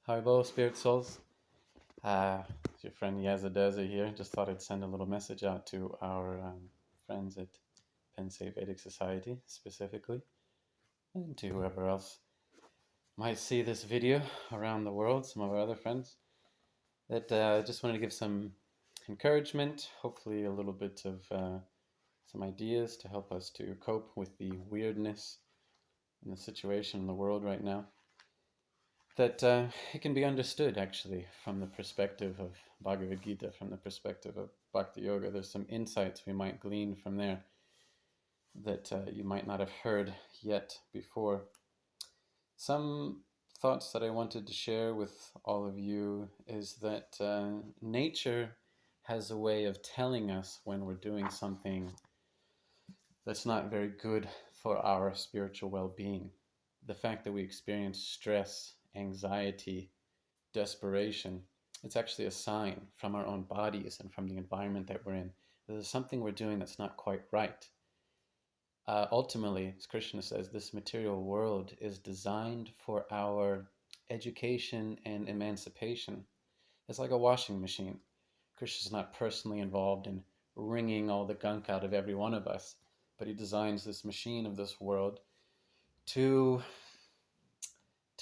Hello, spirit souls. It's your friend Yazadaza here. Just thought I'd send a little message out to our friends at Pensei Vedic Society specifically, and to whoever else might see this video around the world, some of our other friends, that I just wanted to give some encouragement, hopefully a little bit of some ideas to help us to cope with the weirdness in the situation in the world right now. That it can be understood actually from the perspective of Bhagavad Gita, from the perspective of Bhakti Yoga. There's some insights we might glean from there that you might not have heard yet before. Some thoughts that I wanted to share with all of you is that nature has a way of telling us when we're doing something that's not very good for our spiritual well-being. The fact that we experience stress, anxiety, desperation, it's actually a sign from our own bodies and from the environment that we're in. There's something we're doing that's not quite right. Ultimately, as Krishna says, this material world is designed for our education and emancipation. It's like a washing machine. Krishna's not personally involved in wringing all the gunk out of every one of us, but he designs this machine of this world to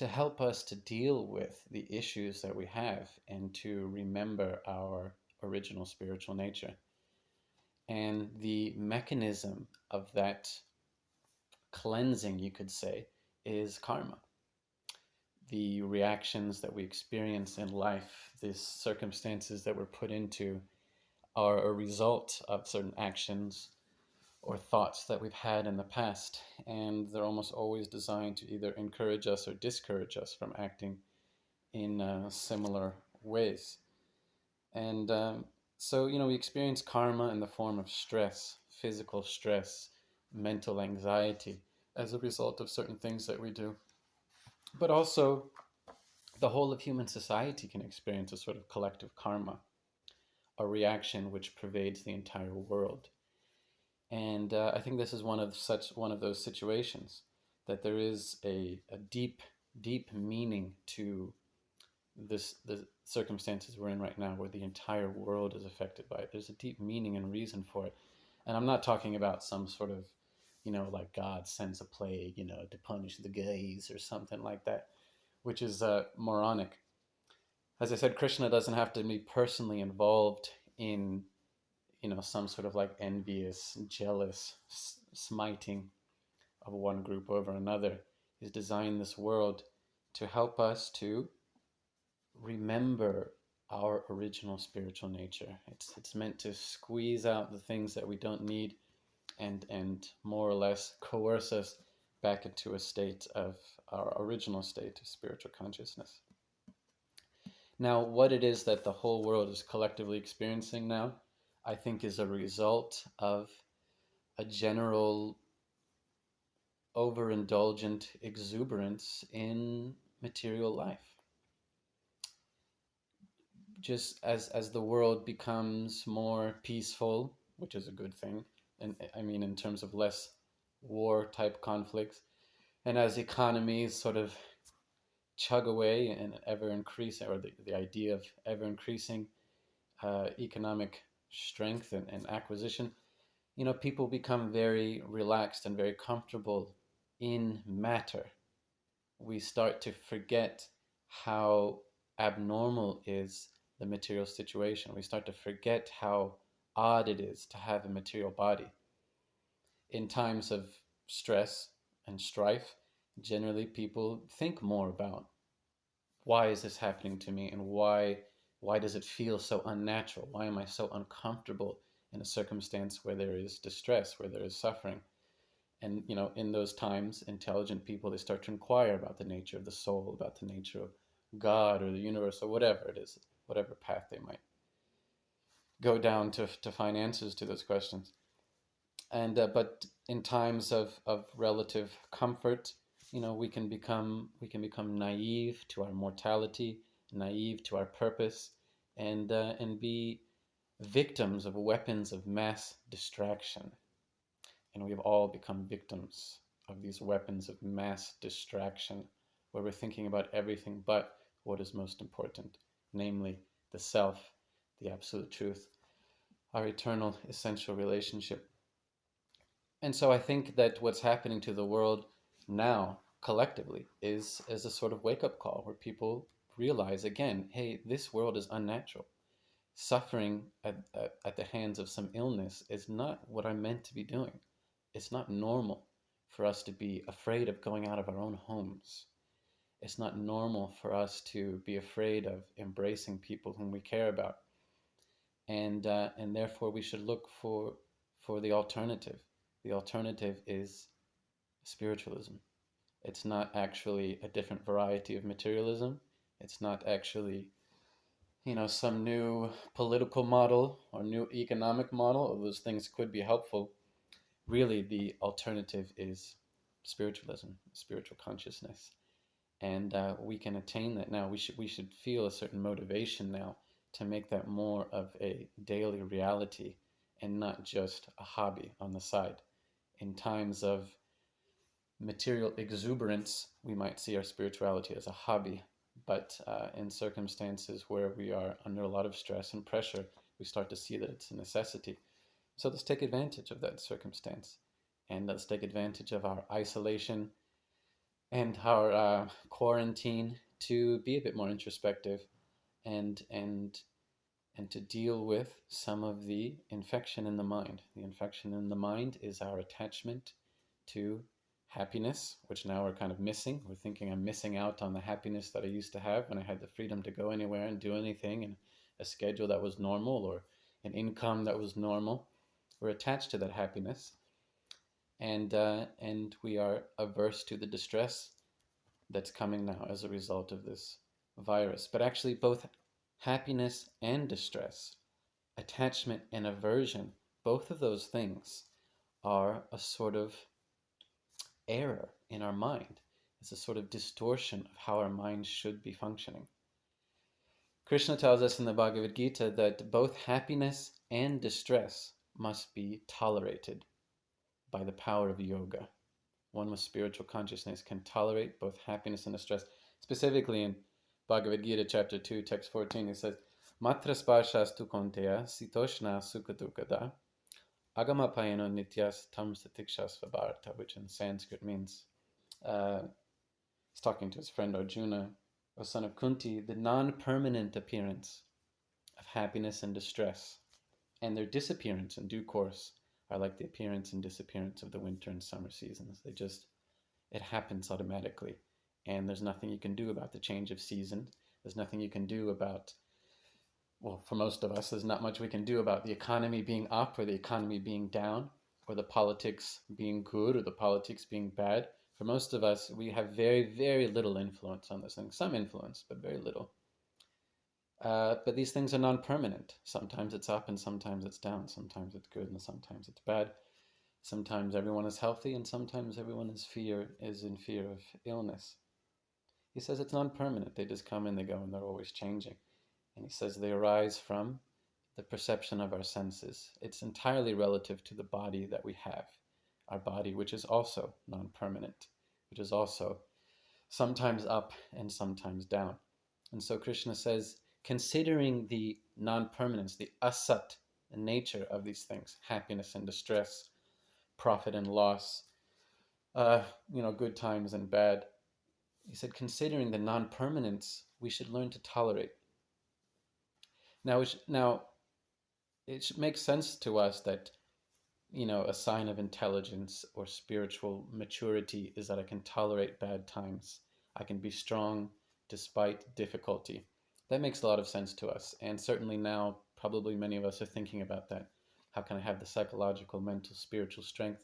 help us to deal with the issues that we have and to remember our original spiritual nature. And the mechanism of that cleansing, you could say, is karma. The reactions that we experience in life, these circumstances that we're put into, are a result of certain actions or thoughts that we've had in the past, and they're almost always designed to either encourage us or discourage us from acting in similar ways. And so, we experience karma in the form of stress, physical stress, mental anxiety as a result of certain things that we do. But also, the whole of human society can experience a sort of collective karma, a reaction which pervades the entire world. And I think this is one of those situations that there is a deep meaning to the circumstances we're in right now, where the entire world is affected by it. There's a deep meaning and reason for it. And I'm not talking about some sort of, like God sends a plague, to punish the gays or something like that, which is moronic. As I said, Krishna doesn't have to be personally involved in some sort of like envious, jealous smiting of one group over another. He's designed this world to help us to remember our original spiritual nature. It's meant to squeeze out the things that we don't need and more or less coerce us back into a state of our original state of spiritual consciousness. Now, what it is that the whole world is collectively experiencing now, I think, is a result of a general overindulgent exuberance in material life. Just as the world becomes more peaceful, which is a good thing, and I mean in terms of less war type conflicts, and as economies sort of chug away and ever increasing, or the idea of ever increasing economic strength and acquisition, people become very relaxed and very comfortable in matter. We start to forget how abnormal is the material situation. We start to forget how odd it is to have a material body. In times of stress and strife, generally people think more about, why is this happening to me, and why does it feel so unnatural? Why am I so uncomfortable in a circumstance where there is distress, where there is suffering? And in those times, intelligent people, they start to inquire about the nature of the soul, about the nature of God or the universe or whatever it is, whatever path they might go down to find answers to those questions. And but in times of relative comfort, we can become naive to our mortality, naive to our purpose, and be victims of weapons of mass distraction. And we've all become victims of these weapons of mass distraction, where we're thinking about everything but what is most important, namely the self, the absolute truth, our eternal essential relationship. And so I think that what's happening to the world now collectively is a sort of wake-up call where people realize again, hey, this world is unnatural. Suffering at the hands of some illness is not what I'm meant to be doing. It's not normal for us to be afraid of going out of our own homes. It's not normal for us to be afraid of embracing people whom we care about. And therefore we should look for the alternative. The alternative is spiritualism. It's not actually a different variety of materialism. It's not actually, some new political model or new economic model. All those things could be helpful. Really, the alternative is spiritualism, spiritual consciousness, and we can attain that now. We should feel a certain motivation now to make that more of a daily reality and not just a hobby on the side. In times of material exuberance, we might see our spirituality as a hobby, but in circumstances where we are under a lot of stress and pressure, we start to see that it's a necessity. So let's take advantage of that circumstance, and let's take advantage of our isolation and our quarantine to be a bit more introspective and to deal with some of the infection in the mind. The infection in the mind is our attachment to happiness, which now we're kind of missing. We're thinking I'm missing out on the happiness that I used to have when I had the freedom to go anywhere and do anything, and a schedule that was normal or an income that was normal. We're attached to that happiness, and we are averse to the distress that's coming now as a result of this virus. But actually, both happiness and distress, attachment and aversion, both of those things are a sort of error in our mind. It's a sort of distortion of how our mind should be functioning. Krishna tells us in the Bhagavad Gita that both happiness and distress must be tolerated by the power of yoga. One with spiritual consciousness can tolerate both happiness and distress. Specifically in Bhagavad Gita chapter 2, text 14, it says, Matra sparshas tu konteya sitoshna sukhatukada agamapayano nityas tam satikshasva bharata, which in Sanskrit means, he's talking to his friend Arjuna, O son of Kunti, the non-permanent appearance of happiness and distress, and their disappearance in due course are like the appearance and disappearance of the winter and summer seasons. It happens automatically, and there's nothing you can do about the change of season. There's nothing you can do about, well, for most of us, there's not much we can do about the economy being up or the economy being down, or the politics being good or the politics being bad. For most of us, we have very, very little influence on this thing. Some influence, but very little. But these things are non-permanent. Sometimes it's up and sometimes it's down. Sometimes it's good and sometimes it's bad. Sometimes everyone is healthy and sometimes everyone is in fear of illness. He says it's non-permanent. They just come and they go and they're always changing. And he says they arise from the perception of our senses. It's entirely relative to the body that we have. Our body, which is also non-permanent, which is also sometimes up and sometimes down. And so Krishna says, considering the non-permanence, the asat nature of these things, happiness and distress, profit and loss, good times and bad, he said, considering the non-permanence, we should learn to tolerate. Now, it makes sense to us that, a sign of intelligence or spiritual maturity is that I can tolerate bad times. I can be strong despite difficulty. That makes a lot of sense to us. And certainly now, probably many of us are thinking about that. How can I have the psychological, mental, spiritual strength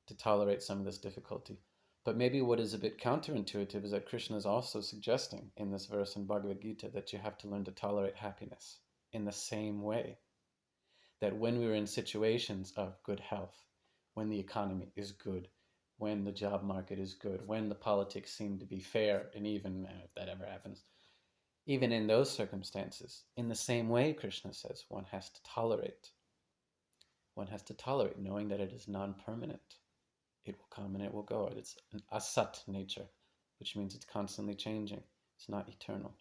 to tolerate some of this difficulty? But maybe what is a bit counterintuitive is that Krishna is also suggesting in this verse in Bhagavad Gita that you have to learn to tolerate happiness in the same way. That when we are in situations of good health, when the economy is good, when the job market is good, when the politics seem to be fair and even, if that ever happens, even in those circumstances, in the same way, Krishna says, one has to tolerate. One has to tolerate knowing that it is non-permanent. It will come and it will go. It's an asat nature, which means it's constantly changing. It's not eternal.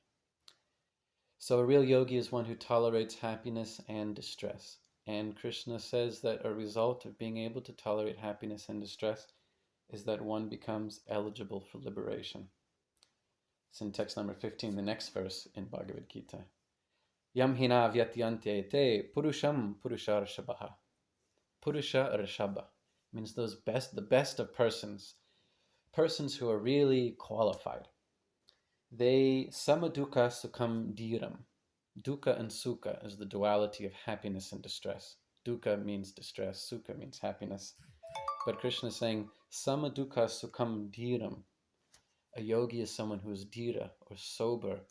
So a real yogi is one who tolerates happiness and distress. And Krishna says that a result of being able to tolerate happiness and distress is that one becomes eligible for liberation. It's in text number 15, the next verse in Bhagavad Gita. Yam hina vyatyante te purusham purusha rishabha. Purusha rishabha means the best of persons who are really qualified. They samadukha sukham dhiram. Dukkha and sukha is the duality of happiness and distress. Dukkha means distress, sukha means happiness. But Krishna is saying, samadukha sukham dhiram. A yogi is someone who is dhira, or sober,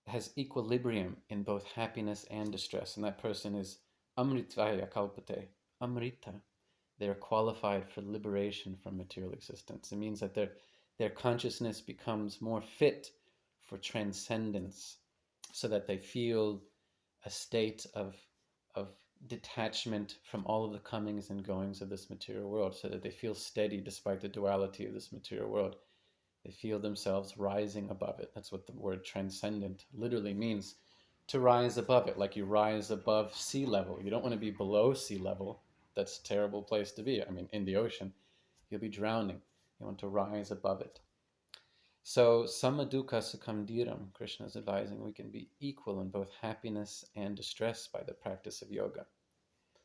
has equilibrium in both happiness and distress. And that person is amritvaya kalpate, amrita. They are qualified for liberation from material existence. It means that their consciousness becomes more fit for transcendence, so that they feel a state of detachment from all of the comings and goings of this material world, so that they feel steady despite the duality of this material world. They feel themselves rising above it. That's what the word transcendent literally means, to rise above it, like you rise above sea level. You don't want to be below sea level. That's a terrible place to be. I mean, in the ocean, you'll be drowning. You want to rise above it. So, samadukha sukham dhiram, Krishna is advising we can be equal in both happiness and distress by the practice of yoga.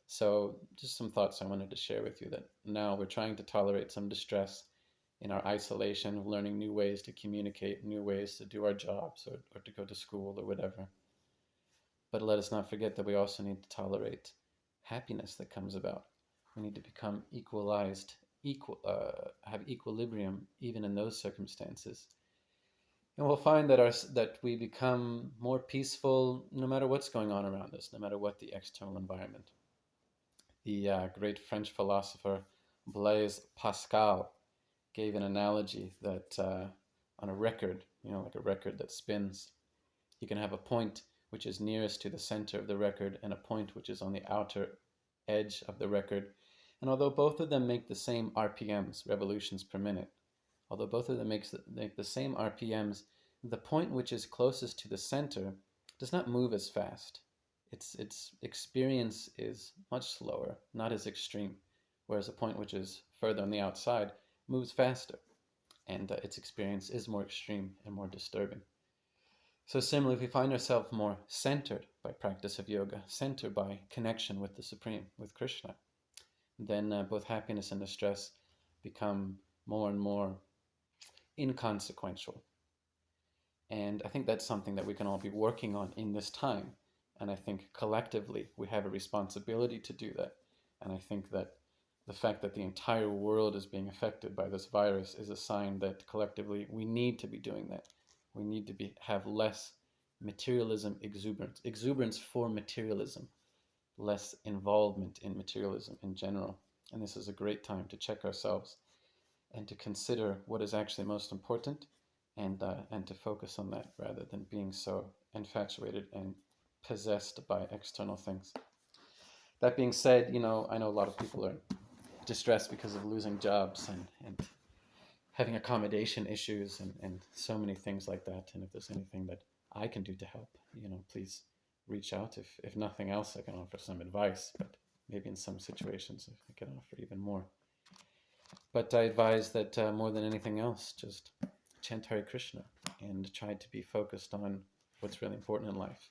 So, just some thoughts I wanted to share with you, that now we're trying to tolerate some distress in our isolation, learning new ways to communicate, new ways to do our jobs, or to go to school or whatever. But let us not forget that we also need to tolerate happiness that comes about. We need to become equalized, have equilibrium even in those circumstances. And we'll find that we become more peaceful no matter what's going on around us, no matter what the external environment. The great French philosopher Blaise Pascal gave an analogy that on a record, like a record that spins, you can have a point which is nearest to the center of the record and a point which is on the outer edge of the record. And although both of them make the same RPMs, revolutions per minute, although both of them make the same RPMs, the point which is closest to the center does not move as fast. Its experience is much slower, not as extreme, whereas a point which is further on the outside moves faster, and its experience is more extreme and more disturbing. So similarly, if we find ourselves more centered by practice of yoga, centered by connection with the Supreme, with Krishna, then both happiness and distress become more and more inconsequential. And I think that's something that we can all be working on in this time. And I think collectively we have a responsibility to do that. And I think that the fact that the entire world is being affected by this virus is a sign that collectively we need to be doing that. We need to have less materialism, exuberance for materialism, less involvement in materialism in general. And this is a great time to check ourselves and to consider what is actually most important, and to focus on that rather than being so infatuated and possessed by external things. That being said, I know a lot of people are distressed because of losing jobs and having accommodation issues and so many things like that. And if there's anything that I can do to help, please reach out. If nothing else, I can offer some advice, but maybe in some situations I can offer even more. But I advise that more than anything else, just chant Hare Krishna and try to be focused on what's really important in life.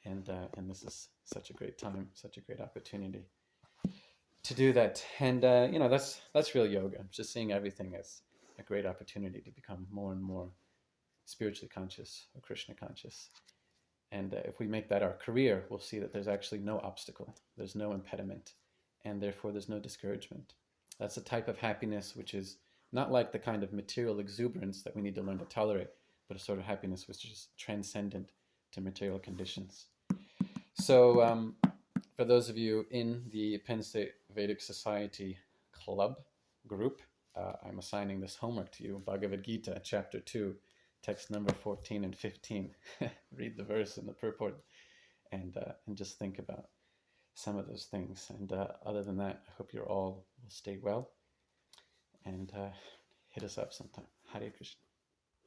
And this is such a great time, such a great opportunity to do that. And that's real yoga. Just seeing everything as a great opportunity to become more and more spiritually conscious or Krishna conscious. And if we make that our career, we'll see that there's actually no obstacle, there's no impediment, and therefore there's no discouragement. That's a type of happiness which is not like the kind of material exuberance that we need to learn to tolerate, but a sort of happiness which is transcendent to material conditions. So for those of you in the Penn State Vedic Society Club group, I'm assigning this homework to you, Bhagavad Gita, chapter 2, text number 14 and 15. Read the verse and the purport and just think about some of those things. And other than that, I hope you all will stay well and hit us up sometime. Hare Krishna.